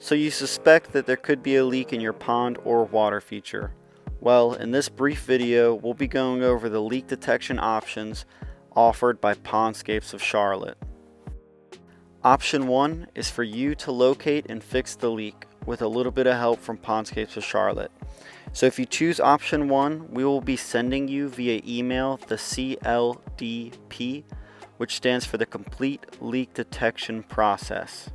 So you suspect that there could be a leak in your pond or water feature. Well, in this brief video, we'll be going over the leak detection options offered by Pondscapes of Charlotte. Option 1 is for you to locate and fix the leak with a little bit of help from Pondscapes of Charlotte. So if you choose option 1, we will be sending you via email the CLDP, which stands for the Complete Leak Detection Process.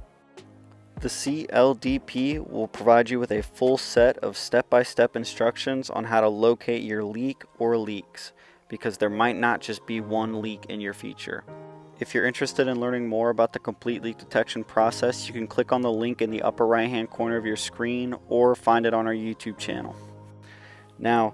The CLDP will provide you with a full set of step-by-step instructions on how to locate your leak or leaks, because there might not just be one leak in your feature. If you're interested in learning more about the complete leak detection process, you can click on the link in the upper right hand corner of your screen or find it on our YouTube channel. Now,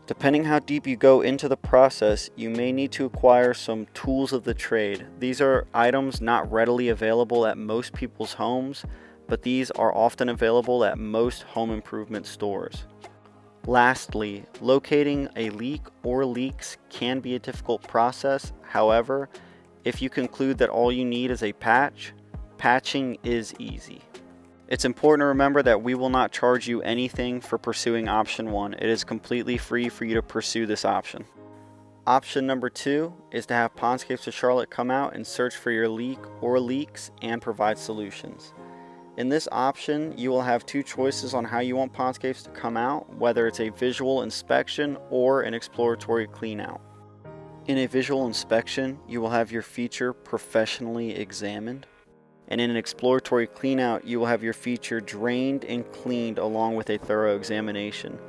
depending how deep you go into the process, you may need to acquire some tools of the trade. These are items not readily available at most people's homes, but these are often available at most home improvement stores. Lastly, locating a leak or leaks can be a difficult process. However, if you conclude that all you need is a patch, patching is easy. It's important to remember that we will not charge you anything for pursuing option 1. It is completely free for you to pursue this option. Option number 2 is to have Pondscapes of Charlotte come out and search for your leak or leaks and provide solutions. In this option, you will have two choices on how you want Pondscapes to come out, whether it's a visual inspection or an exploratory cleanout. In a visual inspection, you will have your feature professionally examined. And in an exploratory cleanout, you will have your feature drained and cleaned along with a thorough examination.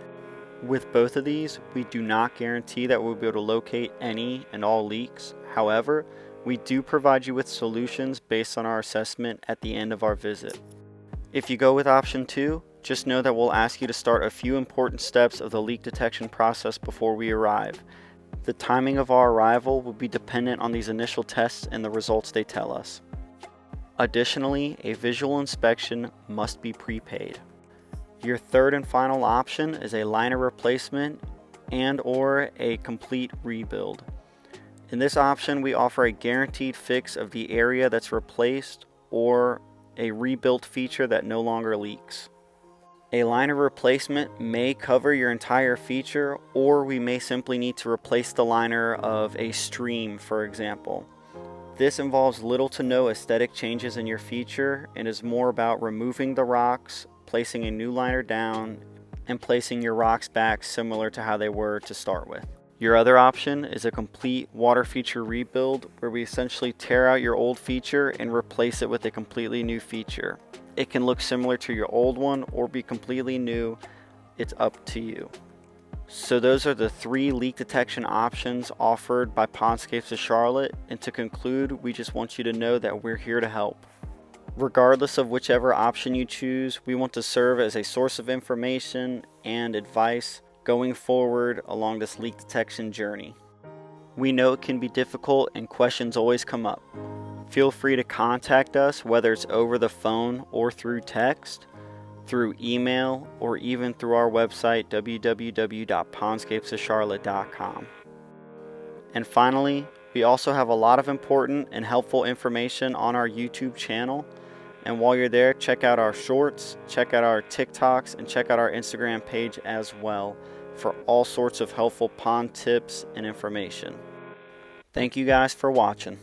With both of these, we do not guarantee that we'll be able to locate any and all leaks. However, we do provide you with solutions based on our assessment at the end of our visit. If you go with option 2, just know that we'll ask you to start a few important steps of the leak detection process before we arrive. The timing of our arrival will be dependent on these initial tests and the results they tell us. Additionally, a visual inspection must be prepaid. Your third and final option is a liner replacement and/or a complete rebuild. In this option, we offer a guaranteed fix of the area that's replaced or a rebuilt feature that no longer leaks. A liner replacement may cover your entire feature, or we may simply need to replace the liner of a stream, for example. This involves little to no aesthetic changes in your feature and is more about removing the rocks, placing a new liner down, and placing your rocks back similar to how they were to start with. Your other option is a complete water feature rebuild, where we essentially tear out your old feature and replace it with a completely new feature. It can look similar to your old one or be completely new. It's up to you. So those are the 3 leak detection options offered by Pondscapes of Charlotte, and to conclude, we just want you to know that we're here to help. Regardless of whichever option you choose, we want to serve as a source of information and advice going forward along this leak detection journey. We know it can be difficult and questions always come up. Feel free to contact us, whether it's over the phone or through text, through email, or even through our website www.pondscapesofcharlotte.com. And finally, we also have a lot of important and helpful information on our YouTube channel. And while you're there, check out our shorts, check out our TikToks, and check out our Instagram page as well for all sorts of helpful pond tips and information. Thank you guys for watching.